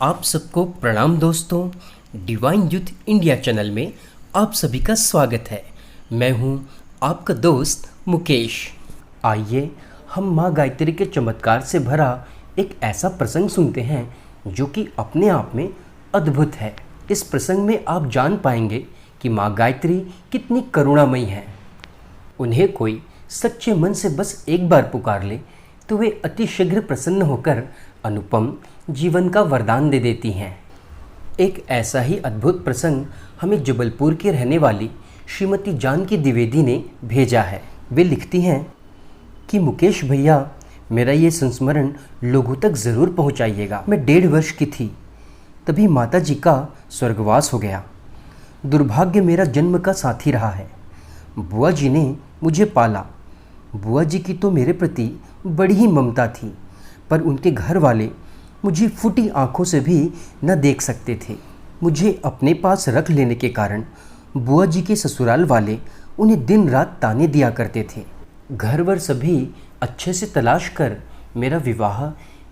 आप सबको प्रणाम दोस्तों। डिवाइन यूथ इंडिया चैनल में आप सभी का स्वागत है। मैं हूं आपका दोस्त मुकेश। आइए हम माँ गायत्री के चमत्कार से भरा एक ऐसा प्रसंग सुनते हैं जो कि अपने आप में अद्भुत है। इस प्रसंग में आप जान पाएंगे कि माँ गायत्री कितनी करुणामयी है। उन्हें कोई सच्चे मन से बस एक बार पुकार ले तो वे अति शीघ्र प्रसन्न होकर अनुपम जीवन का वरदान दे देती हैं। एक ऐसा ही अद्भुत प्रसंग हमें जबलपुर के रहने वाली श्रीमती जानकी द्विवेदी ने भेजा है। वे लिखती हैं कि मुकेश भैया, मेरा ये संस्मरण लोगों तक ज़रूर पहुंचाइएगा। मैं 1.5 वर्ष की थी तभी माता जी का स्वर्गवास हो गया। दुर्भाग्य मेरा जन्म का साथी रहा है। बुआ जी ने मुझे पाला। बुआ जी की तो मेरे प्रति बड़ी ही ममता थी, पर उनके घर वाले मुझे फूटी आंखों से भी न देख सकते थे। मुझे अपने पास रख लेने के कारण बुआ जी के ससुराल वाले उन्हें दिन रात ताने दिया करते थे। घर वर सभी अच्छे से तलाश कर मेरा विवाह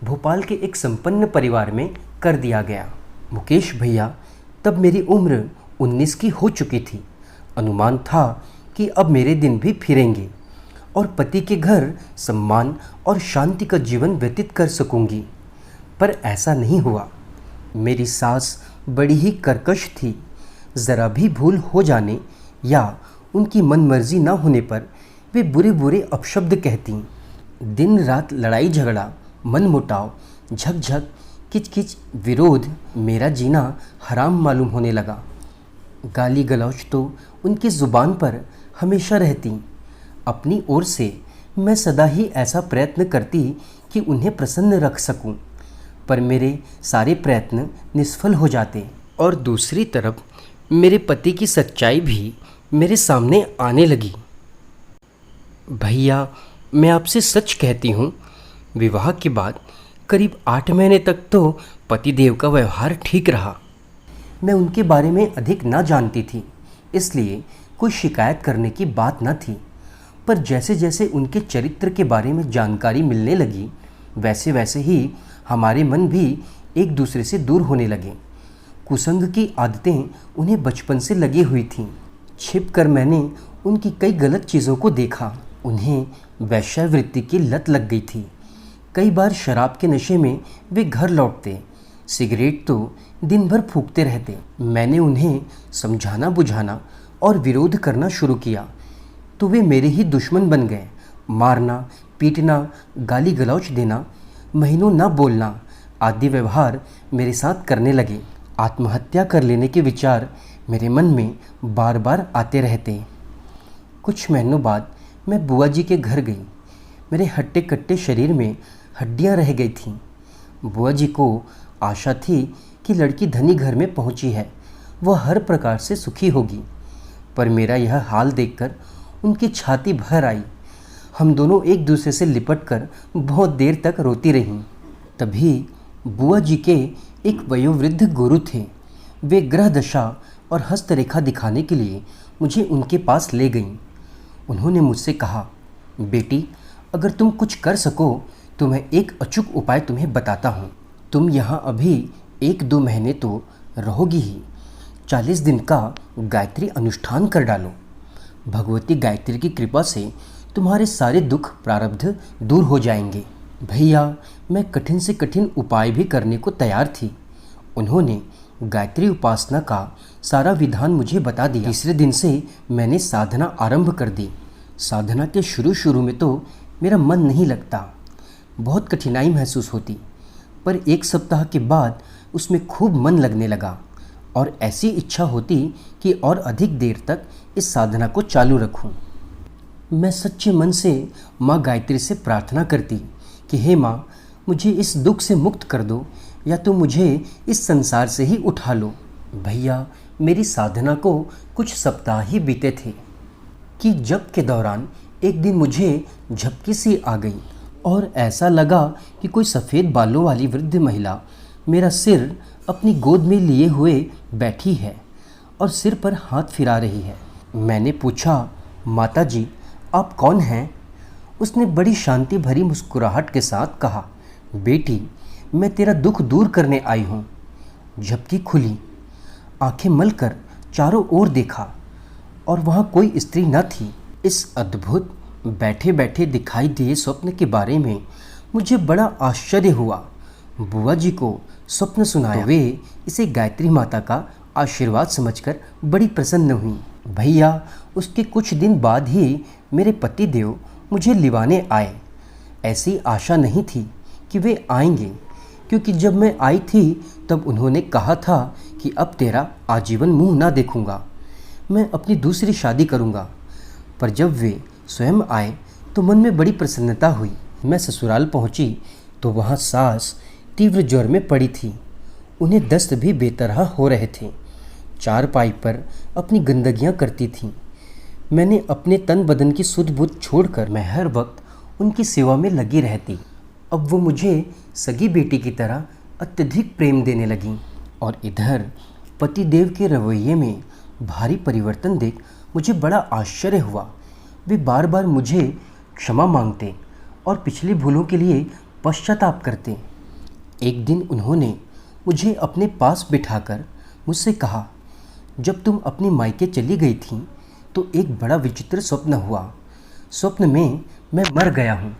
भोपाल के एक संपन्न परिवार में कर दिया गया। मुकेश भैया, तब मेरी उम्र 19 की हो चुकी थी। अनुमान था कि अब मेरे दिन भी फिरेंगे और पति के घर सम्मान और शांति का जीवन व्यतीत कर सकूंगी, पर ऐसा नहीं हुआ। मेरी सास बड़ी ही कर्कश थी। ज़रा भी भूल हो जाने या उनकी मनमर्जी ना होने पर वे बुरे बुरे अपशब्द कहती। दिन रात लड़ाई झगड़ा, मनमुटाव, झकझक, किचकिच, विरोध, मेरा जीना हराम मालूम होने लगा। गाली गलौज तो उनकी ज़ुबान पर हमेशा रहती। अपनी ओर से मैं सदा ही ऐसा प्रयत्न करती कि उन्हें प्रसन्न रख सकूं, पर मेरे सारे प्रयत्न निष्फल हो जाते। और दूसरी तरफ मेरे पति की सच्चाई भी मेरे सामने आने लगी। भैया, मैं आपसे सच कहती हूँ, विवाह के बाद करीब 8 महीने तक तो पतिदेव का व्यवहार ठीक रहा। मैं उनके बारे में अधिक ना जानती थी, इसलिए कोई शिकायत करने की बात न थी। पर जैसे जैसे उनके चरित्र के बारे में जानकारी मिलने लगी, वैसे वैसे ही हमारे मन भी एक दूसरे से दूर होने लगे। कुसंग की आदतें उन्हें बचपन से लगी हुई थीं। छिपकर मैंने उनकी कई गलत चीज़ों को देखा। उन्हें वेश्यावृत्ति की लत लग गई थी। कई बार शराब के नशे में वे घर लौटते, सिगरेट तो दिन भर फूंकते रहते। मैंने उन्हें समझाना बुझाना और विरोध करना शुरू किया तो वे मेरे ही दुश्मन बन गए। मारना, पीटना, गाली गलौज देना, महीनों ना बोलना आदि व्यवहार मेरे साथ करने लगे। आत्महत्या कर लेने के विचार मेरे मन में बार बार आते रहते। कुछ महीनों बाद मैं बुआ जी के घर गई। मेरे हट्टे कट्टे शरीर में हड्डियां रह गई थीं। बुआ जी को आशा थी कि लड़की धनी घर में पहुंची है, वह हर प्रकार से सुखी होगी, पर मेरा यह हाल देखकर उनकी छाती भर आई। हम दोनों एक दूसरे से लिपटकर बहुत देर तक रोती रहीं। तभी बुआ जी के एक वयोवृद्ध गुरु थे। वे ग्रह दशा और हस्तरेखा दिखाने के लिए मुझे उनके पास ले गईं। उन्होंने मुझसे कहा, बेटी, अगर तुम कुछ कर सको तो मैं एक अचूक उपाय तुम्हें बताता हूँ। तुम यहाँ अभी 1-2 महीने तो रहोगी ही। 40 दिन का गायत्री अनुष्ठान कर डालो। भगवती गायत्री की कृपा से तुम्हारे सारे दुख प्रारब्ध दूर हो जाएंगे। भैया, मैं कठिन से कठिन उपाय भी करने को तैयार थी। उन्होंने गायत्री उपासना का सारा विधान मुझे बता दिया। तीसरे दिन से मैंने साधना आरंभ कर दी। साधना के शुरू में तो मेरा मन नहीं लगता, बहुत कठिनाई महसूस होती, पर 1 सप्ताह के बाद उसमें खूब मन लगने लगा और ऐसी इच्छा होती कि और अधिक देर तक इस साधना को चालू रखूं। मैं सच्चे मन से माँ गायत्री से प्रार्थना करती कि हे माँ, मुझे इस दुख से मुक्त कर दो या तो मुझे इस संसार से ही उठा लो। भैया, मेरी साधना को कुछ सप्ताह ही बीते थे कि जप के दौरान एक दिन मुझे झपकी सी आ गई और ऐसा लगा कि कोई सफ़ेद बालों वाली वृद्ध महिला मेरा सिर अपनी गोद में लिए हुए बैठी है और सिर पर हाथ फिरा रही है। मैंने पूछा, माता जी, आप कौन हैं? उसने बड़ी शांति भरी मुस्कुराहट के साथ कहा, बेटी, मैं तेरा दुख दूर करने आई हूँ। झपकी खुली, आंखें मलकर चारों ओर देखा और वहाँ कोई स्त्री न थी। इस अद्भुत बैठे बैठे दिखाई दिए स्वप्न के बारे में मुझे बड़ा आश्चर्य हुआ। बुआ जी को स्वप्न सुनाया तो वे इसे गायत्री माता का आशीर्वाद समझकर बड़ी प्रसन्न हुई। भैया उसके कुछ दिन बाद ही मेरे पति देव मुझे लिवाने आए। ऐसी आशा नहीं थी कि वे आएंगे, क्योंकि जब मैं आई थी तब उन्होंने कहा था कि अब तेरा आजीवन मुंह ना देखूंगा, मैं अपनी दूसरी शादी करूंगा। पर जब वे स्वयं आए तो मन में बड़ी प्रसन्नता हुई। मैं ससुराल पहुंची तो वहां सास तीव्र ज्वर में पड़ी थी। उन्हें दस्त भी बेतरह हो रहे थे। चारपाई पर अपनी गंदगियां करती थीं। मैंने अपने तन बदन की सुध बुध छोड़कर मैं हर वक्त उनकी सेवा में लगी रहती। अब वो मुझे सगी बेटी की तरह अत्यधिक प्रेम देने लगीं। और इधर पतिदेव के रवैये में भारी परिवर्तन देख मुझे बड़ा आश्चर्य हुआ। वे बार बार मुझे क्षमा मांगते और पिछली भूलों के लिए पश्चाताप करते। एक दिन उन्होंने मुझे अपने पास बिठाकर मुझसे कहा, जब तुम अपनी मायके चली गई थी तो एक बड़ा विचित्र स्वप्न हुआ। स्वप्न में मैं मर गया हूँ।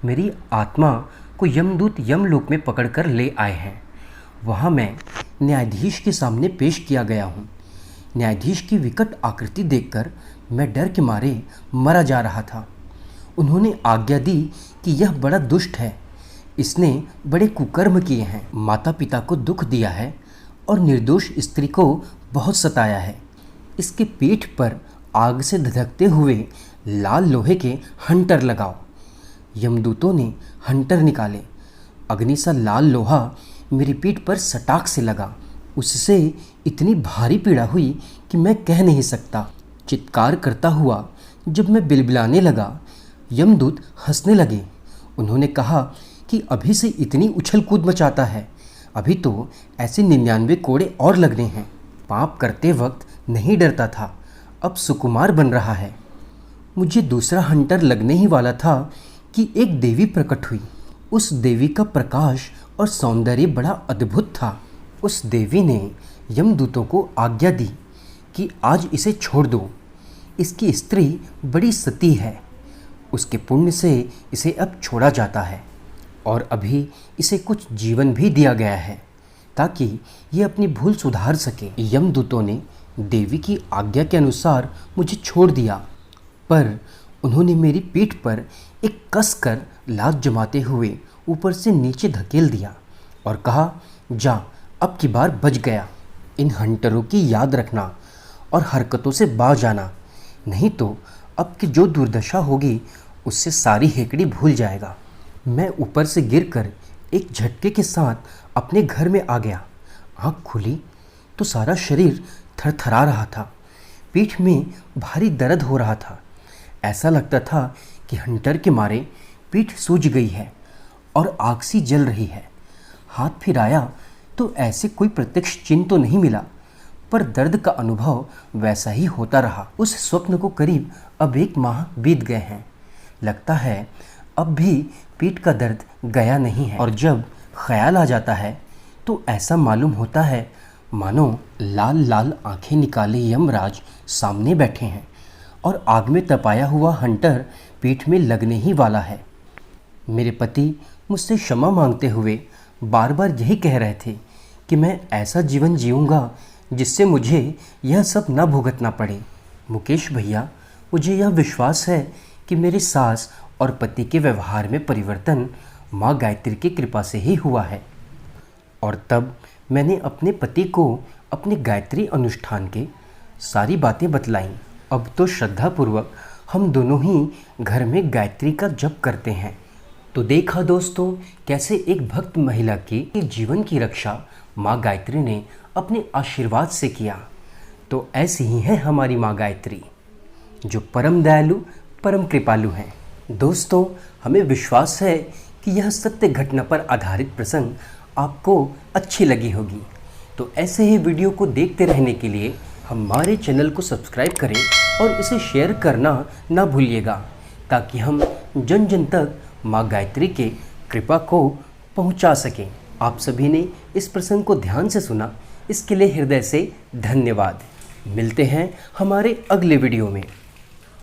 मेरी आत्मा को यमदूत यमलोक में पकड़कर ले आए हैं। वहाँ मैं न्यायाधीश के सामने पेश किया गया हूँ। न्यायाधीश की विकट आकृति देखकर मैं डर के मारे मरा जा रहा था। उन्होंने आज्ञा दी कि यह बड़ा दुष्ट है, इसने बड़े कुकर्म किए हैं, माता पिता को दुख दिया है और निर्दोष स्त्री को बहुत सताया है। इसके पीठ पर आग से धधकते हुए लाल लोहे के हंटर लगाओ। यमदूतों ने हंटर निकाले। अग्नि सा लाल लोहा मेरी पीठ पर सटाक से लगा। उससे इतनी भारी पीड़ा हुई कि मैं कह नहीं सकता। चित्कार करता हुआ जब मैं बिलबिलाने लगा, यमदूत हंसने लगे। उन्होंने कहा कि अभी से इतनी उछल कूद मचाता है, अभी तो ऐसे 99 कोड़े और लगने हैं। पाप करते वक्त नहीं डरता था, अब सुकुमार बन रहा है। मुझे दूसरा हंटर लगने ही वाला था कि एक देवी प्रकट हुई। उस देवी का प्रकाश और सौंदर्य बड़ा अद्भुत था। उस देवी ने यमदूतों को आज्ञा दी कि आज इसे छोड़ दो। इसकी स्त्री बड़ी सती है, उसके पुण्य से इसे अब छोड़ा जाता है और अभी इसे कुछ जीवन भी दिया गया है ताकि ये अपनी भूल सुधार सके। यमदूतों ने देवी की आज्ञा के अनुसार मुझे छोड़ दिया, पर उन्होंने मेरी पीठ पर एक कसकर लात जमाते हुए ऊपर से नीचे धकेल दिया और कहा, जा अब की बार बच गया। इन हंटरों की याद रखना और हरकतों से बाज आना, नहीं तो अब की जो दुर्दशा होगी उससे सारी हेकड़ी भूल जाएगा। मैं ऊपर से गिरकर एक झटके के साथ अपने घर में आ गया। आँख खुली तो सारा शरीर थरथरा रहा था। पीठ में भारी दर्द हो रहा था। ऐसा लगता था कि हंटर के मारे पीठ सूज गई है और आग सी जल रही है। हाथ फिराया तो ऐसे कोई प्रत्यक्ष चिन्ह तो नहीं मिला, पर दर्द का अनुभव वैसा ही होता रहा। उस स्वप्न को करीब अब 1 माह बीत गए हैं। लगता है अब भी पीठ का दर्द गया नहीं है और जब ख्याल आ जाता है तो ऐसा मालूम होता है मानो लाल लाल आंखें निकाले यमराज सामने बैठे हैं और आग में तपाया हुआ हंटर पीठ में लगने ही वाला है। मेरे पति मुझसे क्षमा मांगते हुए बार बार यही कह रहे थे कि मैं ऐसा जीवन जीऊँगा जिससे मुझे यह सब न भुगतना पड़े। मुकेश भैया, मुझे यह विश्वास है कि मेरे सास और पति के व्यवहार में परिवर्तन माँ गायत्री की कृपा से ही हुआ है। और तब मैंने अपने पति को अपने गायत्री अनुष्ठान के सारी बातें बतलाईं। अब तो श्रद्धापूर्वक हम दोनों ही घर में गायत्री का जप करते हैं। तो देखा दोस्तों, कैसे एक भक्त महिला के जीवन की रक्षा माँ गायत्री ने अपने आशीर्वाद से किया। तो ऐसी ही है हमारी माँ गायत्री, जो परम दयालु परम कृपालु हैं। दोस्तों, हमें विश्वास है कि यह सत्य घटना पर आधारित प्रसंग आपको अच्छी लगी होगी। तो ऐसे ही वीडियो को देखते रहने के लिए हमारे चैनल को सब्सक्राइब करें और इसे शेयर करना ना भूलिएगा, ताकि हम जन जन तक माँ गायत्री के कृपा को पहुँचा सकें। आप सभी ने इस प्रसंग को ध्यान से सुना, इसके लिए हृदय से धन्यवाद। मिलते हैं हमारे अगले वीडियो में।